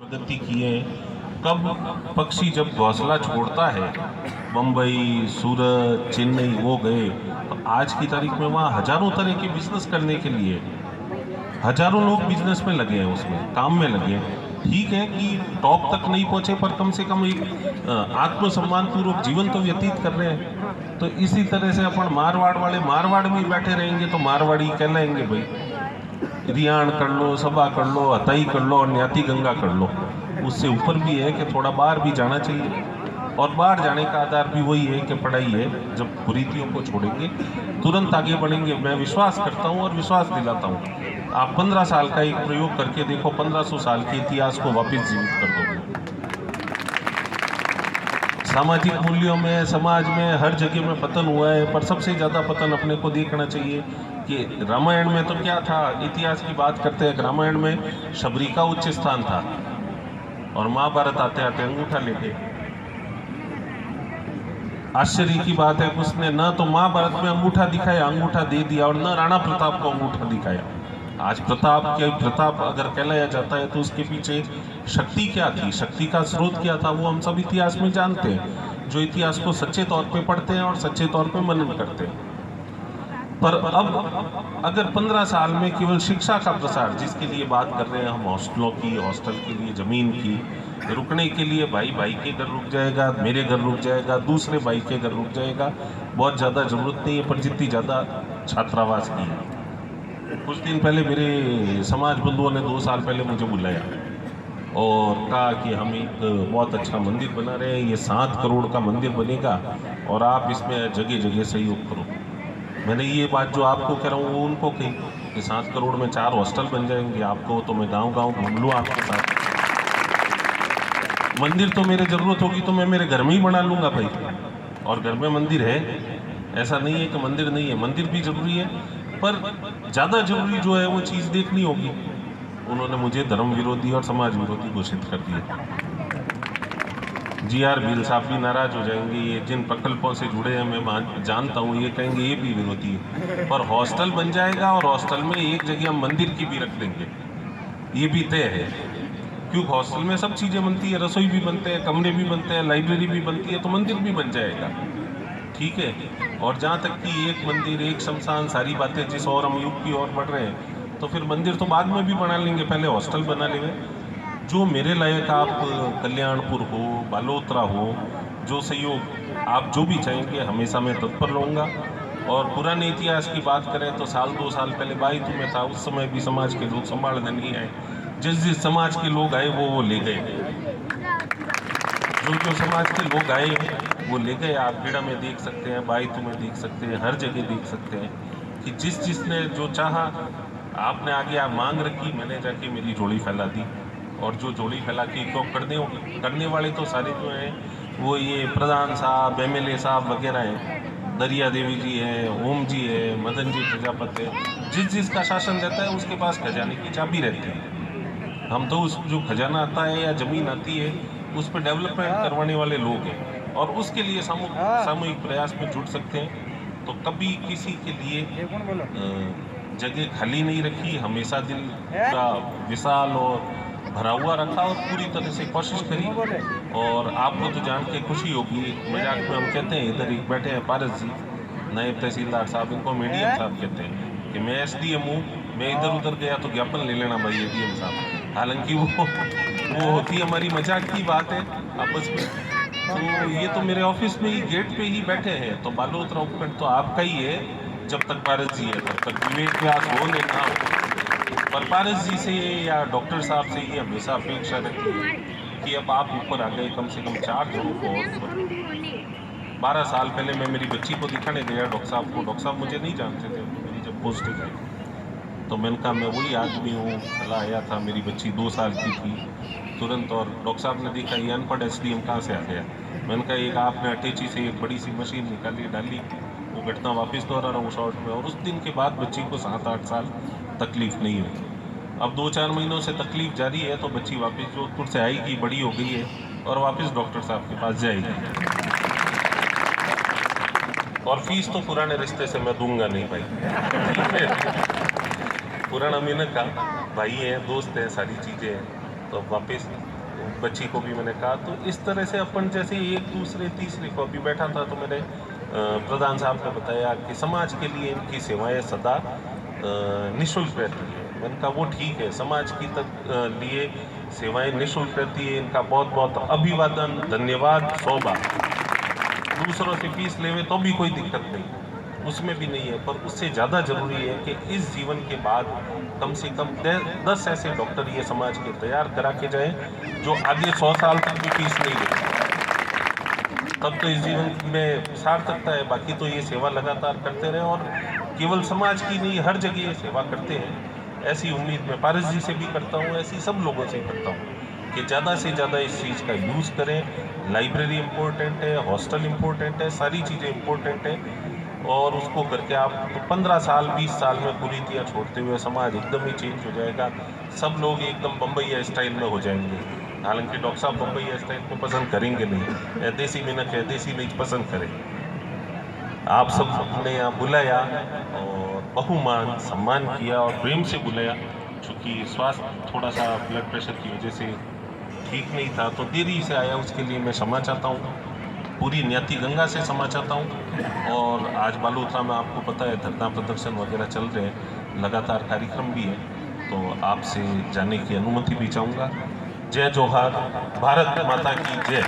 प्रगति की है। कब पक्षी जब घोंसला छोड़ता है, बम्बई, सूरत, चेन्नई वो गए, तो आज की तारीख में वहाँ हजारों तरह के बिजनेस करने के लिए हजारों लोग बिजनेस में लगे हैं, उसमें काम में लगे हैं। ठीक है कि टॉप तक नहीं पहुंचे, पर कम से कम एक आत्मसम्मान पूर्वक जीवन तो व्यतीत कर रहे हैं। तो इसी तरह से अपन मारवाड़ वाले मारवाड़ में बैठे रहेंगे तो मारवाड़ी कहलाएंगे भाई। रियाण कर लो, सभा कर लो, हताई कर लो और न्याती गंगा कर लो। उससे ऊपर भी है कि थोड़ा बाहर भी जाना चाहिए, और बाहर जाने का आधार भी वही है कि पढ़ाई है। जब कुरीतियों को छोड़ेंगे तुरंत आगे बढ़ेंगे। मैं विश्वास करता हूँ और विश्वास दिलाता हूँ, आप 15 साल का एक प्रयोग करके देखो, 1500 साल के इतिहास को वापस जीवित कर दोगे। सामाजिक मूल्यों में, समाज में, हर जगह में पतन हुआ है, पर सबसे ज़्यादा पतन अपने को देखना चाहिए कि रामायण में तो क्या था। इतिहास की बात करते हैं, रामायण में शबरी का उच्च स्थान था, और महाभारत आते आते अंगूठा लेके। आश्चर्य की बात है कि उसने न तो महाभारत में अंगूठा दिखाया, अंगूठा दे दिया, और न राणा प्रताप को अंगूठा दिखाया। आज प्रताप अगर कहलाया जाता है तो उसके पीछे शक्ति क्या थी, शक्ति का स्रोत क्या था, वो हम सब इतिहास में जानते हैं, जो इतिहास को सच्चे तौर पे पढ़ते हैं और सच्चे तौर पे मनन करते हैं। पर अब अगर 15 साल में केवल शिक्षा का प्रसार, जिसके लिए बात कर रहे हैं हम, हॉस्टलों की, हॉस्टल के लिए ज़मीन की, रुकने के लिए भाई भाई के घर रुक जाएगा, मेरे घर रुक जाएगा, दूसरे भाई के घर रुक जाएगा, बहुत ज़्यादा ज़रूरत नहीं है, पर जितनी ज़्यादा छात्रावास की है। कुछ दिन पहले मेरे समाज बंधुओं ने 2 साल पहले मुझे बुलाया और कहा कि हम एक बहुत अच्छा मंदिर बना रहे हैं, ये 7 करोड़ का मंदिर बनेगा और आप इसमें जगह जगह सहयोग करो। मैंने ये बात जो आपको कह रहा हूँ वो उनको कही कि 7 करोड़ में 4 हॉस्टल बन जाएंगे, आपको तो मैं गांव गांव घूम लूँ आपके साथ। मंदिर तो मेरे ज़रूरत होगी तो मैं मेरे घर में ही बना लूँगा भाई, और घर में मंदिर है, ऐसा नहीं है कि मंदिर नहीं है, मंदिर भी जरूरी है, पर ज़्यादा जरूरी जो है वो चीज़ देखनी होगी। उन्होंने मुझे धर्म विरोधी और समाज विरोधी घोषित कर दिया। GR बिल साहब भी नाराज हो जाएंगे, ये जिन प्रकल्पों से जुड़े हैं मैं जानता हूँ, ये कहेंगे ये भी विरोधी है, पर हॉस्टल बन जाएगा और हॉस्टल में एक जगह हम मंदिर की भी रख देंगे, ये भी तय है। क्योंकि हॉस्टल में सब चीज़ें बनती है, रसोई भी बनते हैं, कमरे भी बनते हैं, लाइब्रेरी भी बनती है, तो मंदिर भी बन जाएगा। ठीक है। और जहाँ तक कि एक मंदिर एक शमशान सारी बातें जिस और हम युग की ओर बढ़ रहे हैं, तो फिर मंदिर तो बाद में भी बना लेंगे, पहले हॉस्टल बना लेंगे। जो मेरे लायक आप कल्याणपुर हो, बालोतरा हो, जो सहयोग आप जो भी चाहेंगे, हमेशा मैं तत्पर रहूँगा। और पुराने इतिहास की बात करें तो साल 2 साल पहले बाईतू में था, उस समय भी समाज के लोग संभालने नहीं आए। जिस समाज के लोग आए वो ले गए, जो समाज के लोग आए वो ले गए। आप पीड़ा में देख सकते हैं, बाईतू में देख सकते हैं, हर जगह देख सकते हैं कि जिसने जो चाहा, आपने आगे आप मांग रखी, मैंने जाके मेरी झोली फैला दी। और जो झोली फैला के क्यों करने वाले तो सारे जो हैं वो ये प्रधान साहब, MLA साहब वगैरह हैं, दरिया देवी जी हैं, ओम जी है, मदन जी प्रजापति है। जिसका शासन रहता है उसके पास खजाने की चाबी रहती है। हम तो उस जो खजाना आता है या ज़मीन आती है उस पर डेवलपमेंट करवाने वाले लोग हैं, और उसके लिए सामूहिक प्रयास में जुट सकते हैं। तो कभी किसी के लिए जगह खाली नहीं रखी, हमेशा दिल पूरा विशाल और भरा हुआ रखा और पूरी तरह से कोशिश करी। और आपको तो जान के खुशी होगी, मजाक में हम कहते हैं, इधर एक बैठे हैं पारस जी, नायब तहसीलदार साहब, इनको मीडियम साहब कहते हैं, कि मैं SDM हूँ, मैं इधर उधर गया तो ज्ञापन ले लेना भाई ADM साहब। हालांकि वो होती हमारी मजाक की बात है आपस में। तो ये तो मेरे ऑफिस में ही गेट पे ही बैठे हैं, तो बालोतरा उपखंड तो आपका ही है जब तक पारस जी है, तब तक विवेक व्यास हो लेना हो। पर पारस जी से या डॉक्टर साहब से ये हमेशा अपेक्षा रहती है कि अब आप ऊपर आ गए, कम से कम 4 जनों को और 12 साल पहले मैं मेरी बच्ची को दिखाने गया डॉक्टर साहब को, डॉक्टर साहब मुझे नहीं जानते थे, मेरी जब पोस्टिंग आई तो मैंने कहा मैं वही आदमी हूँ, कल आया था, मेरी बच्ची 2 साल की थी तुरंत। और डॉक्टर साहब ने देखा ये अनपढ़ SDM कहाँ से आ गया। मैंने कहा एक आपने अटैची से एक बड़ी सी मशीन निकाली, डाली, वो घटना वापस दोहरा रहा हूँ शॉर्ट में। और उस दिन के बाद बच्ची को 7-8 साल तकलीफ नहीं हुई। अब 2-4 महीनों से तकलीफ जारी है, तो बच्ची वापस जोधपुर से आएगी, बड़ी हो गई है, और वापस डॉक्टर साहब के पास जाएगी। और फीस तो पुराने रिश्ते से मैं दूंगा नहीं भाई। पुराना मिनक का भाई है, दोस्त है, सारी चीज़ें हैं, तो वापस बच्ची को भी मैंने कहा। तो इस तरह से अपन जैसे एक दूसरे तीसरे को अभी बैठा था तो मैंने प्रधान साहब ने बताया कि समाज के लिए इनकी सेवाएं सदा निःशुल्क रहती है। मैंने कहा वो ठीक है, समाज की लिए सेवाएं निःशुल्क रहती है, इनका बहुत बहुत अभिवादन, धन्यवाद, 100 बार। दूसरों से फीस लेवे तो भी कोई दिक्कत नहीं, उसमें भी नहीं है, पर उससे ज़्यादा ज़रूरी है कि इस जीवन के बाद कम से कम 10 ऐसे डॉक्टर ये समाज के तैयार करा के जाएं जो आगे 100 साल तक भी फीस नहीं लेते। तब तो इस जीवन में सार्थकता है, बाकी तो ये सेवा लगातार करते रहे और केवल समाज की नहीं हर जगह ये सेवा करते हैं। ऐसी उम्मीद मैं पारस जी से भी करता हूँ, ऐसी सब लोगों से करता हूँ कि ज़्यादा से ज़्यादा इस चीज़ का यूज़ करें। लाइब्रेरी इम्पोर्टेंट है, हॉस्टल इम्पोर्टेंट है, सारी चीज़ें इम्पोर्टेंट है और उसको करके आप तो 15 साल 20 साल में कुरीतियाँ छोड़ते हुए समाज एकदम ही चेंज हो जाएगा। सब लोग एकदम बम्बई स्टाइल में हो जाएंगे। हालांकि डॉक्टर साहब बम्बई स्टाइल को पसंद करेंगे नहीं, देसी मिनक है, देसी नहीं पसंद करें। आप सब ने यहाँ बुलाया और बहुमान सम्मान किया और प्रेम से बुलाया। चूँकि स्वास्थ्य थोड़ा सा ब्लड प्रेशर की वजह से ठीक नहीं था तो देरी से आया, उसके लिए मैं क्षमा चाहता हूँ। पूरी न्याति गंगा से क्षमा चाहता हूँ। और आज बालोतरा में आपको पता है धरना प्रदर्शन वगैरह चल रहे हैं, लगातार कार्यक्रम भी है, तो आपसे जाने की अनुमति भी चाहूँगा। जय जोहार, भारत माता की जय।